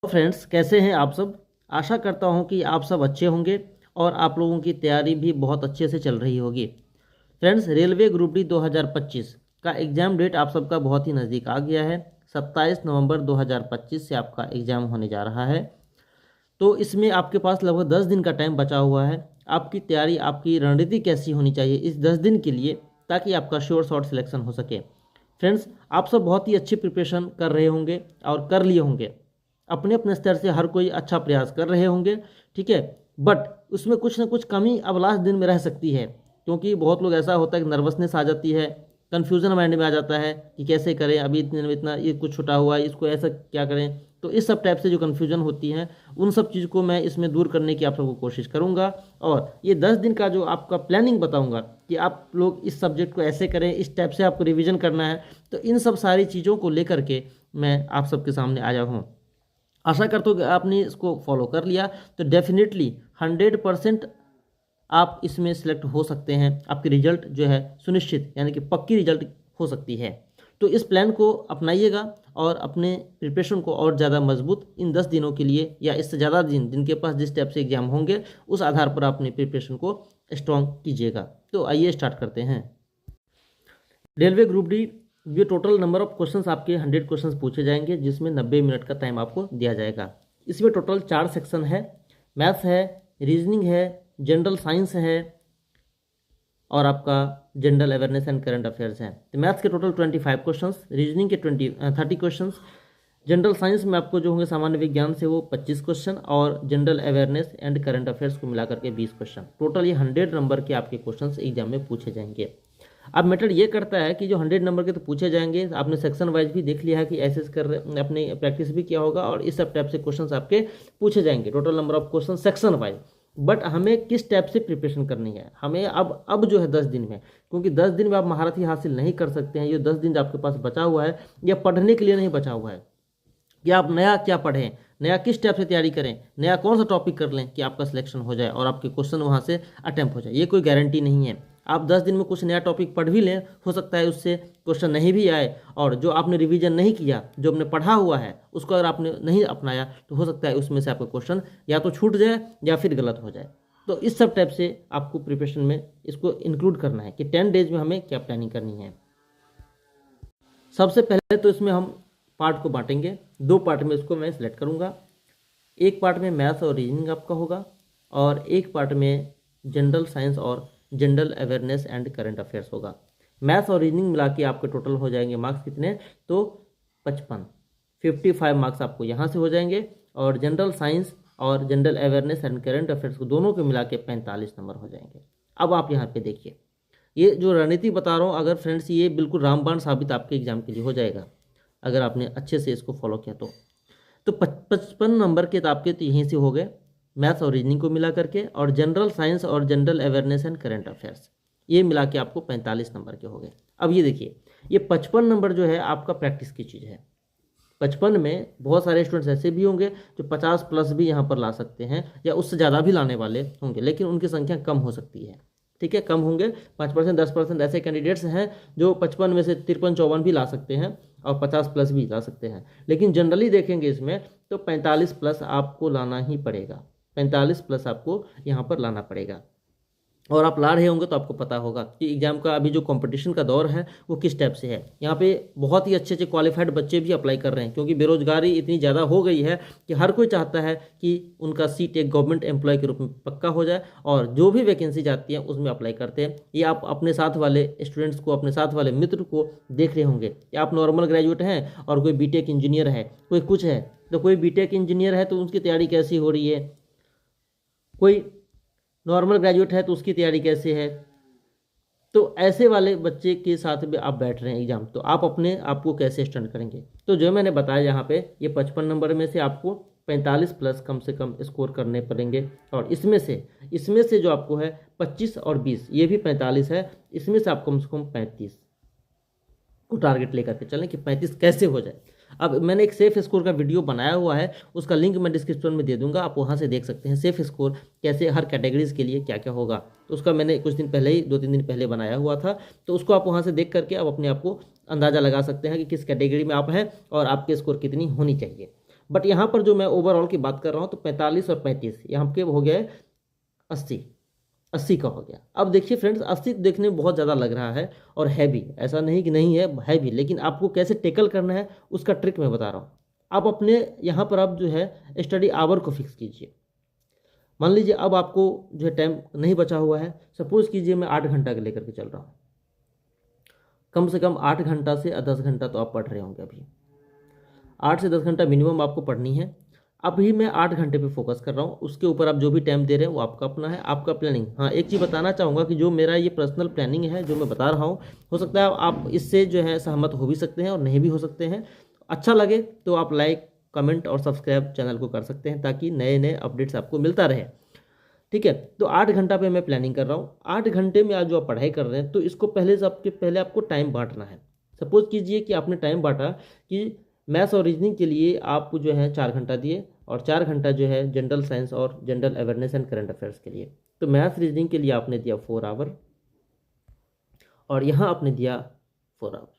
तो फ्रेंड्स, कैसे हैं आप सब। आशा करता हूं कि आप सब अच्छे होंगे और आप लोगों की तैयारी भी बहुत अच्छे से चल रही होगी। फ्रेंड्स, रेलवे ग्रुप डी 2025 का एग्ज़ाम डेट आप सबका बहुत ही नज़दीक आ गया है। 27 नवंबर 2025 से आपका एग्ज़ाम होने जा रहा है। तो इसमें आपके पास लगभग 10 दिन का टाइम बचा हुआ है। आपकी तैयारी, आपकी रणनीति कैसी होनी चाहिए इस 10 दिन के लिए, ताकि आपका श्योर शॉर्ट सिलेक्शन हो सके। फ्रेंड्स, आप सब बहुत ही अच्छी प्रिपरेशन कर रहे होंगे और कर लिए होंगे। अपने अपने स्तर से हर कोई अच्छा प्रयास कर रहे होंगे, ठीक है। बट उसमें कुछ ना कुछ कमी अब लास्ट दिन में रह सकती है, क्योंकि बहुत लोग ऐसा होता है कि नर्वसनेस आ जाती है, कन्फ्यूज़न माइंड में आ जाता है कि कैसे करें, अभी इतने में इतना ये कुछ छुटा हुआ है, इसको ऐसा क्या करें। तो इस सब टाइप से जो कन्फ्यूजन होती है, उन सब चीज़ को मैं इसमें दूर करने की आप सबको कोशिश करूंगा। और ये 10 दिन का जो आपका प्लानिंग बताऊंगा कि आप लोग इस सब्जेक्ट को ऐसे करें, इस टाइप से आपको रिवीजन करना है, तो इन सब सारी चीज़ों को लेकर के मैं आप सबके सामने आया हूँ। आशा करता हूँ कि आपने इसको फॉलो कर लिया तो डेफिनेटली 100% आप इसमें सिलेक्ट हो सकते हैं। आपकी रिजल्ट जो है सुनिश्चित, यानी कि पक्की रिजल्ट हो सकती है। तो इस प्लान को अपनाइएगा और अपने प्रिपरेशन को और ज़्यादा मजबूत इन 10 दिनों के लिए, या इससे ज़्यादा दिन जिनके पास जिस टाइप से एग्जाम होंगे, उस आधार पर अपनी प्रिपरेशन को स्ट्रॉन्ग कीजिएगा। तो आइए स्टार्ट करते हैं। रेलवे ग्रुप डी, ये टोटल नंबर ऑफ क्वेश्चंस आपके 100 क्वेश्चंस पूछे जाएंगे, जिसमें 90 मिनट का टाइम आपको दिया जाएगा। इसमें टोटल 4 सेक्शन है। मैथ्स है, रीजनिंग है, जनरल साइंस है और आपका general awareness and current affairs है। तो मैथ्स के टोटल 25 क्वेश्चंस, रीजनिंग के 30 क्वेश्चंस, जनरल साइंस में आपको जो होंगे सामान्य विज्ञान से वो 25 क्वेश्चन, और general awareness and current affairs को मिलाकर के 20 क्वेश्चन। टोटल ये 100 नंबर के आपके क्वेश्चन एग्जाम में पूछे जाएंगे। अब मैटर ये करता है कि जो 100 नंबर के तो पूछे जाएंगे, आपने सेक्शन वाइज भी देख लिया है कि ऐसे कर रहे, अपने प्रैक्टिस भी किया होगा, और इस सब टाइप से क्वेश्चंस आपके पूछे जाएंगे। Total number of question section wise. But हमें किस टाइप से प्रिपरेशन करनी है, हमें अब जो है 10 दिन में, क्योंकि 10 दिन में आप महारत ही हासिल नहीं कर सकते हैं। ये 10 दिन जो आपके पास बचा हुआ है, यह पढ़ने के लिए नहीं बचा हुआ है कि आप नया क्या पढ़ें, नया किस टाइप से तैयारी करें, नया कौन सा टॉपिक कर लें कि आपका सिलेक्शन हो जाए और आपके क्वेश्चन वहाँ से अटेम्प्ट हो जाए। ये कोई गारंटी नहीं है। आप 10 दिन में कुछ नया टॉपिक पढ़ भी लें, हो सकता है उससे क्वेश्चन नहीं भी आए, और जो आपने रिवीजन नहीं किया, जो आपने पढ़ा हुआ है, उसको अगर आपने नहीं अपनाया, तो हो सकता है उसमें से आपका क्वेश्चन या तो छूट जाए या फिर गलत हो जाए। तो इस सब टाइप से आपको प्रिपरेशन में इसको इंक्लूड करना है कि 10 डेज में हमें क्या प्लानिंग करनी है। सबसे पहले तो इसमें हम पार्ट को बांटेंगे, 2 पार्ट में इसको मैं सिलेक्ट करूँगा। एक पार्ट में मैथ्स और रीजनिंग आपका होगा, और एक पार्ट में जनरल साइंस और general awareness and current affairs होगा। मैथ्स और रीजनिंग मिला के आपके टोटल हो जाएंगे मार्क्स कितने, तो 55 मार्क्स आपको यहाँ से हो जाएंगे, और जनरल साइंस और general awareness and current affairs को दोनों को मिला के 45 नंबर हो जाएंगे। अब आप यहाँ पे देखिए, ये जो रणनीति बता रहा हूँ, अगर फ्रेंड्स ये बिल्कुल रामबाण साबित आपके एग्जाम के लिए हो जाएगा, अगर आपने अच्छे से इसको फॉलो किया तो 55 नंबर के तो आपके तो यहीं से हो गए, मैथ्स और रीजनिंग को मिला करके, और जनरल साइंस और general awareness and current affairs ये मिला के आपको 45 नंबर के हो गए। अब ये देखिए, ये 55 नंबर जो है आपका प्रैक्टिस की चीज़ है। 55 में बहुत सारे स्टूडेंट्स ऐसे भी होंगे जो 50 प्लस भी यहाँ पर ला सकते हैं, या उससे ज़्यादा भी लाने वाले होंगे, लेकिन उनकी संख्या कम हो सकती है। ठीक है, कम होंगे, 5%, 10% ऐसे कैंडिडेट्स हैं जो 55 में से 53-54 भी ला सकते हैं और 50 प्लस भी ला सकते हैं। लेकिन जनरली देखेंगे इसमें तो 45 प्लस आपको लाना ही पड़ेगा, 45 प्लस आपको यहाँ पर लाना पड़ेगा। और आप ला रहे होंगे तो आपको पता होगा कि एग्जाम का अभी जो कंपटीशन का दौर है वो किस टाइप से है। यहाँ पे बहुत ही अच्छे अच्छे क्वालिफाइड बच्चे भी अप्लाई कर रहे हैं, क्योंकि बेरोजगारी इतनी ज़्यादा हो गई है कि हर कोई चाहता है कि उनका सीट एक गवर्नमेंट एम्प्लॉय के रूप में पक्का हो जाए, और जो भी वैकेंसी जाती है उसमें अप्लाई करते हैं। ये आप अपने साथ वाले स्टूडेंट्स को, अपने साथ वाले मित्र को देख रहे होंगे कि आप नॉर्मल ग्रेजुएट हैं और कोई बीटेक इंजीनियर है, कोई कुछ है, तो कोई बीटेक इंजीनियर है तो उसकी तैयारी कैसी हो रही है, कोई नॉर्मल ग्रेजुएट है तो उसकी तैयारी कैसे है। तो ऐसे वाले बच्चे के साथ भी आप बैठ रहे हैं एग्जाम, तो आप अपने आप को कैसे स्टैंड करेंगे। तो जो मैंने बताया यहाँ पे, ये 55 नंबर में से आपको 45 प्लस कम से कम स्कोर करने पड़ेंगे, और इसमें से जो आपको है 25 और 20, ये भी 45 है, इसमें से आप कम से कम 35 को टारगेट लेकर के चलें कि 35 कैसे हो जाए। अब मैंने एक सेफ स्कोर का वीडियो बनाया हुआ है, उसका लिंक मैं डिस्क्रिप्शन में दे दूंगा, आप वहां से देख सकते हैं सेफ स्कोर कैसे हर कैटेगरीज के लिए क्या क्या होगा। तो उसका मैंने कुछ दिन पहले ही, 2-3 दिन पहले बनाया हुआ था, तो उसको आप वहां से देख करके आप अपने आप को अंदाज़ा लगा सकते हैं कि किस कैटेगरी में आप हैं और आपके स्कोर कितनी होनी चाहिए। बट यहाँ पर जो मैं ओवरऑल की बात कर रहा हूँ तो 45 और 35 यहाँ पे हो गया 80, 80 का हो गया। अब देखिए फ्रेंड्स, 80 देखने में बहुत ज़्यादा लग रहा है और हैवी, ऐसा नहीं कि नहीं है भी, लेकिन आपको कैसे टेकल करना है उसका ट्रिक मैं बता रहा हूँ। आप अपने यहाँ पर आप जो है स्टडी आवर को फिक्स कीजिए। मान लीजिए अब आपको जो है टाइम नहीं बचा हुआ है, सपोज कीजिए मैं 8 घंटा के लेकर के चल रहा हूँ, कम से कम 8 घंटा से 10 घंटा तो आप पढ़ रहे होंगे अभी, 8 से 10 घंटा मिनिमम आपको पढ़नी है। अभी मैं 8 घंटे पे फोकस कर रहा हूँ, उसके ऊपर आप जो भी टाइम दे रहे हैं वो आपका अपना है, आपका प्लानिंग। हाँ, एक चीज़ बताना चाहूँगा कि जो मेरा ये पर्सनल प्लानिंग है जो मैं बता रहा हूँ, हो सकता है आप इससे जो है सहमत हो भी सकते हैं और नहीं भी हो सकते हैं। अच्छा लगे तो आप लाइक, कमेंट और सब्सक्राइब चैनल को कर सकते हैं ताकि नए नए अपडेट्स आपको मिलता रहे। ठीक है, तो 8 घंटा पे मैं प्लानिंग कर रहा हूँ। 8 घंटे में आज जो आप पढ़ाई कर रहे हैं तो इसको पहले आपको टाइम बांटना है। सपोज कीजिए कि आपने टाइम बांटा कि मैथ्स और रीजनिंग के लिए आप जो है 4 घंटा दिए और 4 घंटा जो है जनरल साइंस और general awareness and current affairs के लिए। तो मैथ्स रीजनिंग के लिए आपने दिया 4 आवर और यहाँ आपने दिया 4 आवर।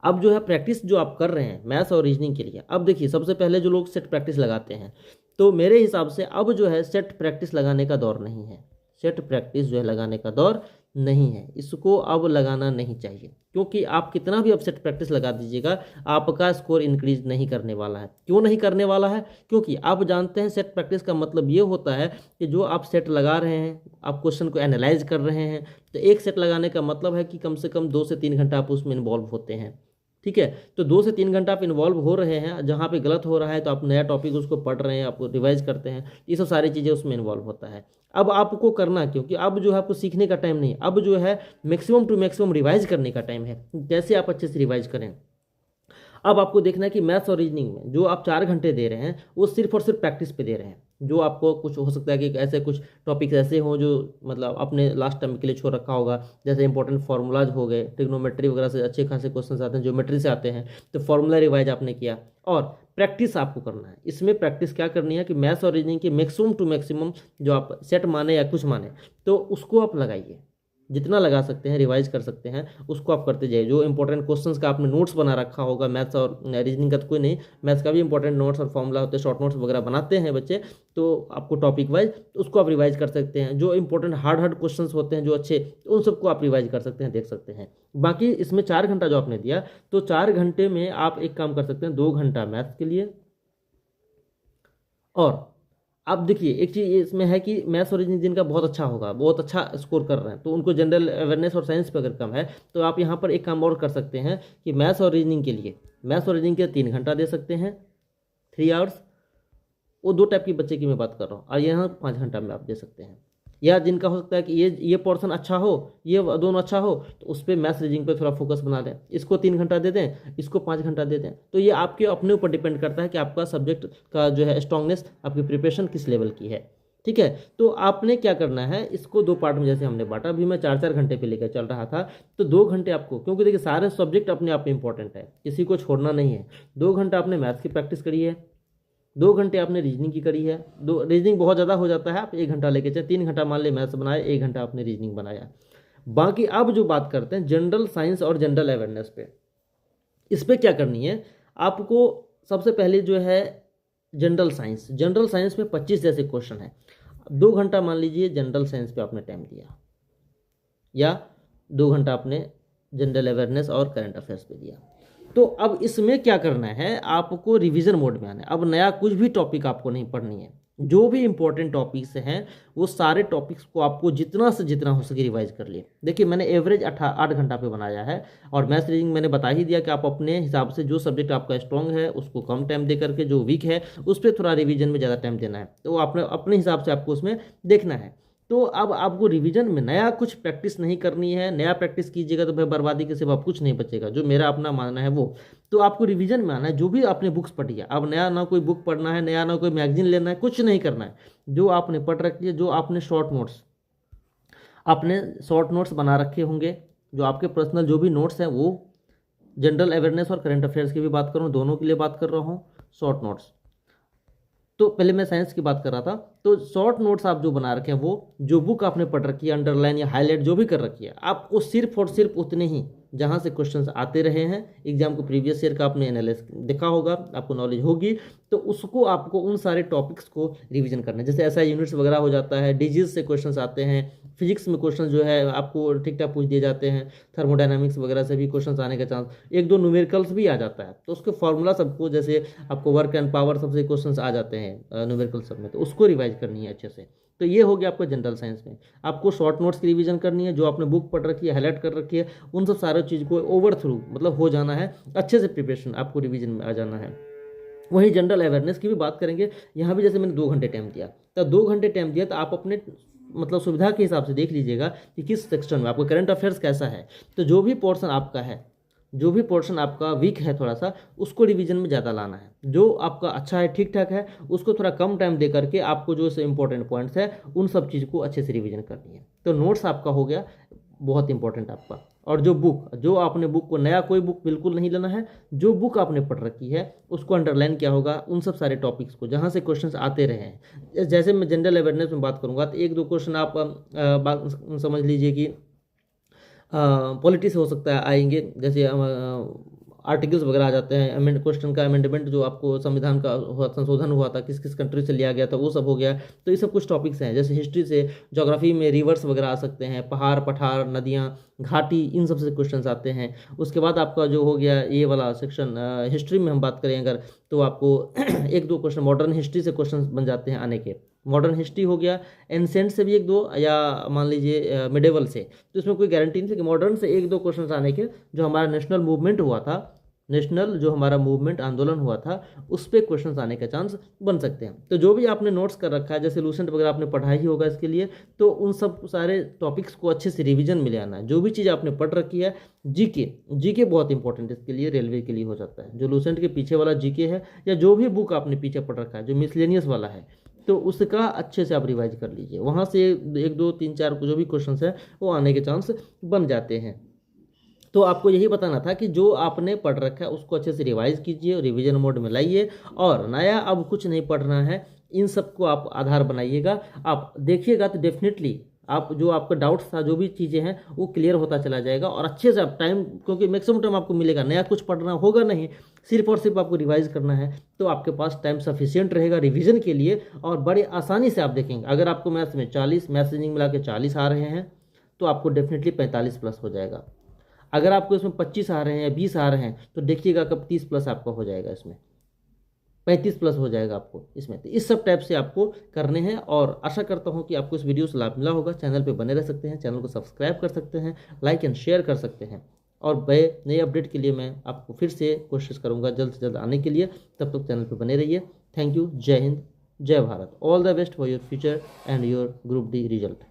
अब जो है प्रैक्टिस जो आप कर रहे हैं मैथ्स और रीजनिंग के लिए, अब देखिए सबसे पहले जो लोग सेट प्रैक्टिस लगाते हैं, तो मेरे हिसाब से अब जो है सेट प्रैक्टिस लगाने का दौर नहीं है। सेट प्रैक्टिस जो है लगाने का दौर नहीं है, इसको अब लगाना नहीं चाहिए, क्योंकि आप कितना भी अब सेट प्रैक्टिस लगा दीजिएगा आपका स्कोर इंक्रीज नहीं करने वाला है। क्यों नहीं करने वाला है? क्योंकि आप जानते हैं सेट प्रैक्टिस का मतलब ये होता है कि जो आप सेट लगा रहे हैं, आप क्वेश्चन को एनालाइज कर रहे हैं, तो एक सेट लगाने का मतलब है कि कम से कम 2 से 3 घंटा आप उसमें इन्वॉल्व होते हैं। ठीक है, तो 2 से 3 घंटा आप इन्वॉल्व हो रहे हैं, जहाँ पे गलत हो रहा है तो आप नया टॉपिक उसको पढ़ रहे हैं, आप रिवाइज करते हैं, ये सब सारी चीज़ें उसमें इन्वॉल्व होता है। अब आपको करना, क्योंकि अब जो है आपको सीखने का टाइम नहीं, अब जो है मैक्सिमम टू मैक्सिमम रिवाइज करने का टाइम है। कैसे आप अच्छे से रिवाइज करें, अब आपको देखना है कि मैथ्स और रीजनिंग में जो आप 4 घंटे दे रहे हैं वो सिर्फ और सिर्फ प्रैक्टिस पे दे रहे हैं। जो आपको कुछ हो सकता है कि ऐसे कुछ टॉपिक्स ऐसे हों जो मतलब आपने लास्ट टाइम के लिए छोड़ रखा होगा, जैसे इंपॉर्टेंट फार्मूलाज हो गए, ट्रिग्नोमेट्री वगैरह से अच्छे खासे क्वेश्चन आते हैं, ज्योमेट्री से आते हैं, तो फार्मूला रिवाइज आपने किया और प्रैक्टिस आपको करना है। इसमें प्रैक्टिस क्या करनी है कि मैथ्स और रीजनिंग की मैक्सिमम टू मैक्सिमम जो आप सेट माने या कुछ माने तो उसको आप लगाइए, जितना लगा सकते हैं रिवाइज कर सकते हैं उसको आप करते जाइए। जो इंपॉर्टेंट क्वेश्चंस का आपने नोट्स बना रखा होगा, मैथ्स और रीजनिंग का तो कोई नहीं, मैथ्स का भी इंपॉर्टेंट नोट्स और फॉर्मूला होते हैं, शॉर्ट नोट्स वगैरह बनाते हैं बच्चे, तो आपको टॉपिक वाइज उसको आप रिवाइज कर सकते हैं। जो इंपॉर्टेंट हार्ड क्वेश्चंस होते हैं जो अच्छे, उन सबको आप रिवाइज कर सकते हैं, देख सकते हैं। बाकी इसमें 4 घंटा जो आपने दिया, तो 4 घंटे में आप एक काम कर सकते हैं, 2 घंटा मैथ्स के लिए। और अब देखिए एक चीज़ इसमें है कि मैथ्स और रीजनिंग जिनका बहुत अच्छा होगा, बहुत अच्छा स्कोर कर रहे हैं, तो उनको जनरल अवेयरनेस और साइंस पे अगर कम है तो आप यहाँ पर एक काम और कर सकते हैं कि मैथ्स और रीजनिंग के लिए 3 घंटा दे सकते हैं, 3 आवर्स। वो 2 टाइप के बच्चे की मैं बात कर रहा हूँ, और यहाँ 5 घंटा में आप दे सकते हैं। या जिनका हो सकता है कि ये पोर्शन अच्छा हो, ये दोनों अच्छा हो, तो उस पर मैथ्स रीजनिंग पे थोड़ा फोकस बना दें, इसको 3 घंटा दे दें, इसको 5 घंटा दे दें। तो ये आपके अपने ऊपर डिपेंड करता है कि आपका सब्जेक्ट का जो है स्ट्रांगनेस, आपकी प्रिपरेशन किस लेवल की है। ठीक है, तो आपने क्या करना है, इसको 2 पार्ट में जैसे हमने बांटा, अभी मैं 4-4 घंटे पे लेकर चल रहा था, तो 2 घंटे आपको, क्योंकि देखिए सारे सब्जेक्ट अपने आप में इंपॉर्टेंट है, किसी को छोड़ना नहीं है। 2 घंटा आपने मैथ्स की प्रैक्टिस करी है, 2 घंटे आपने रीजनिंग की करी है। रीजनिंग बहुत ज़्यादा हो जाता है, आप 1 घंटा लेके चले, 3 घंटा मान ले मैथ्स बनाया, 1 घंटा आपने रीजनिंग बनाया। बाकी अब जो बात करते हैं जनरल साइंस और जनरल अवेयरनेस पे, इस पर क्या करनी है आपको। सबसे पहले जो है जनरल साइंस में 25 जैसे क्वेश्चन है। 2 घंटा मान लीजिए जनरल साइंस पे आपने टाइम दिया, या 2 घंटा आपने जनरल अवेयरनेस और करंट अफेयर्स पे दिया। तो अब इसमें क्या करना है, आपको रिवीजन मोड में आना है। अब नया कुछ भी टॉपिक आपको नहीं पढ़नी है, जो भी इंपॉर्टेंट टॉपिक्स हैं वो सारे टॉपिक्स को आपको जितना से जितना हो सके रिवाइज कर लिए। देखिए मैंने एवरेज 8 घंटा पे बनाया है, और मैथ्स रीजनिंग मैंने बता ही दिया कि आप अपने हिसाब से जो सब्जेक्ट आपका स्ट्रॉन्ग है उसको कम टाइम दे करके, जो वीक है उस पर थोड़ा रिवीजन में ज़्यादा टाइम देना है। तो आपने अपने हिसाब से आपको उसमें देखना है। तो अब आपको रिवीजन में नया कुछ प्रैक्टिस नहीं करनी है। नया प्रैक्टिस कीजिएगा तो भाई बर्बादी के सिवा कुछ नहीं बचेगा, जो मेरा अपना मानना है वो। तो आपको रिवीजन में आना है, जो भी आपने बुक्स पढ़ी है। अब नया ना कोई बुक पढ़ना है, नया ना कोई मैगजीन लेना है, कुछ नहीं करना है। जो आपने पढ़ रखी है, जो आपने शॉर्ट नोट्स बना रखे होंगे, जो आपके पर्सनल जो भी नोट्स हैं, वो जनरल अवेयरनेस और करंट अफेयर्स की भी बात करूँ, दोनों के लिए बात कर रहा हूँ, शॉर्ट नोट्स। तो पहले मैं साइंस की बात कर रहा था, तो शॉर्ट नोट्स आप जो बना रखे हैं, वो जो बुक आपने पढ़ रखी है, अंडरलाइन या हाईलाइट जो भी कर रखी है, आपको सिर्फ और सिर्फ उतने ही जहाँ से क्वेश्चंस आते रहे हैं, एग्जाम को प्रीवियस ईयर का आपने एनालिसिस देखा होगा, आपको नॉलेज होगी, तो उसको आपको उन सारे टॉपिक्स को रिवीजन करना है। जैसे एसआई यूनिट्स वगैरह हो जाता है, डिजीज से क्वेश्चंस आते हैं, फिजिक्स में क्वेश्चन जो है आपको ठीक ठाक पूछ दिए जाते हैं, थर्मोडायनामिक्स वगैरह से भी क्वेश्चंस आने का चांस, एक दो न्यूमेरिकल्स भी आ जाता है, तो उसके फॉर्मूला सबको, जैसे आपको वर्क एंड पावर सबसे क्वेश्चंस आ जाते हैं न्यूमेरिकल सब में, तो उसको रिवाइज करनी है अच्छे से। तो ये हो गया आपको जनरल साइंस में। आपको शॉर्ट नोट्स की रिवीजन करनी है, जो आपने बुक पढ़ रखी है, हाईलाइट कर रखी है, उन सब सारे चीज़ को ओवर थ्रू मतलब हो जाना है, अच्छे से प्रिपरेशन आपको रिवीजन में आ जाना है। वही जनरल अवेयरनेस की भी बात करेंगे। यहाँ भी जैसे मैंने 2 घंटे टाइम दिया, तो 2 घंटे टाइम दिया, तो आप अपने मतलब सुविधा के हिसाब से देख लीजिएगा कि किस सेक्शन में आपका करंट अफेयर्स कैसा है। तो जो भी पोर्शन आपका है, जो भी पोर्शन आपका वीक है थोड़ा सा, उसको रिवीजन में ज़्यादा लाना है। जो आपका अच्छा है, ठीक ठाक है, उसको थोड़ा कम टाइम दे करके आपको जो से इंपॉर्टेंट पॉइंट्स है उन सब चीज़ को अच्छे से रिवीजन करनी है। तो नोट्स आपका हो गया बहुत इंपॉर्टेंट आपका। और जो आपने बुक को, नया कोई बुक बिल्कुल नहीं लेना है, जो बुक आपने पढ़ रखी है उसको अंडरलाइन किया होगा, उन सब सारे टॉपिक्स को जहाँ से क्वेश्चंस आते रहे हैं। जैसे मैं जनरल अवेयरनेस में बात करूँगा तो 1-2 क्वेश्चन आप बात समझ लीजिए कि पॉलिटिक्स हो सकता है आएंगे, जैसे आर्टिकल्स वगैरह आ जाते हैं, अमेंड क्वेश्चन का अमेंडमेंट जो आपको संविधान का संशोधन हुआ था, किस किस कंट्री से लिया गया था, वो सब हो गया। तो ये सब कुछ टॉपिक्स हैं। जैसे हिस्ट्री से, ज्योग्राफी में रिवर्स वगैरह आ सकते हैं, पहाड़ पठार नदियाँ घाटी, इन सब से क्वेश्चंस आते हैं। उसके बाद आपका जो हो गया ये वाला सेक्शन, हिस्ट्री में हम बात करें अगर, तो आपको 1-2 क्वेश्चन मॉडर्न हिस्ट्री से क्वेश्चन बन जाते हैं आने के। मॉडर्न हिस्ट्री हो गया, एंसेंट से भी 1-2, या मान लीजिए मिडेवल से, तो इसमें कोई गारंटी नहीं थी कि मॉडर्न से 1-2 क्वेश्चन आने के। जो हमारा नेशनल मूवमेंट हुआ था, नेशनल जो हमारा मूवमेंट आंदोलन हुआ था, उस पर क्वेश्चन आने का चांस बन सकते हैं। तो जो भी आपने नोट्स कर रखा है, जैसे लूसेंट वगैरह आपने पढ़ा ही होगा इसके लिए, तो उन सब सारे टॉपिक्स को अच्छे से रिवीजन में ले आना है। जो भी चीज़ आपने पढ़ रखी है, जीके बहुत इंपॉर्टेंट इसके लिए, रेलवे के लिए हो जाता है। जो लूसेंट के पीछे वाला जीके है, या जो भी बुक आपने पीछे पढ़ रखा है जो मिसलेनियस वाला है, तो उसका अच्छे से आप रिवाइज कर लीजिए। वहाँ से 1-2-3-4 जो भी क्वेश्चन है वो आने के चांस बन जाते हैं। तो आपको यही बताना था कि जो आपने पढ़ रखा है उसको अच्छे से रिवाइज कीजिए, रिवीजन मोड में लाइए, और नया अब कुछ नहीं पढ़ना है, इन सबको आप आधार बनाइएगा। आप देखिएगा तो डेफिनेटली आप जो आपका डाउट्स था, जो भी चीज़ें हैं वो क्लियर होता चला जाएगा। और अच्छे से आप टाइम, क्योंकि मैक्सिमम टाइम आपको मिलेगा, नया कुछ पढ़ना होगा नहीं, सिर्फ और सिर्फ आपको रिवाइज करना है, तो आपके पास टाइम सफिशिएंट रहेगा रिवीजन के लिए, और बड़े आसानी से आप देखेंगे। अगर आपको मैथ्स में 40, मैथ्स रीजनिंग मिला के 40 आ रहे हैं, तो आपको डेफिनेटली 45 प्लस हो जाएगा। अगर आपको इसमें 25 आ रहे हैं या 20 आ रहे हैं, तो देखिएगा कब 30 प्लस आपका हो जाएगा, इसमें 35 प्लस हो जाएगा आपको इसमें। तो इस सब टाइप से आपको करने हैं, और आशा करता हूं कि आपको इस वीडियो से लाभ मिला होगा। चैनल पे बने रह सकते हैं, चैनल को सब्सक्राइब कर सकते हैं, लाइक एंड शेयर कर सकते हैं, और नए अपडेट के लिए मैं आपको फिर से कोशिश करूँगा जल्द से जल्द आने के लिए। तब तक चैनल पर बने रहिए। Thank you. जय हिंद, जय Bharat. All the best for your future and your group D result.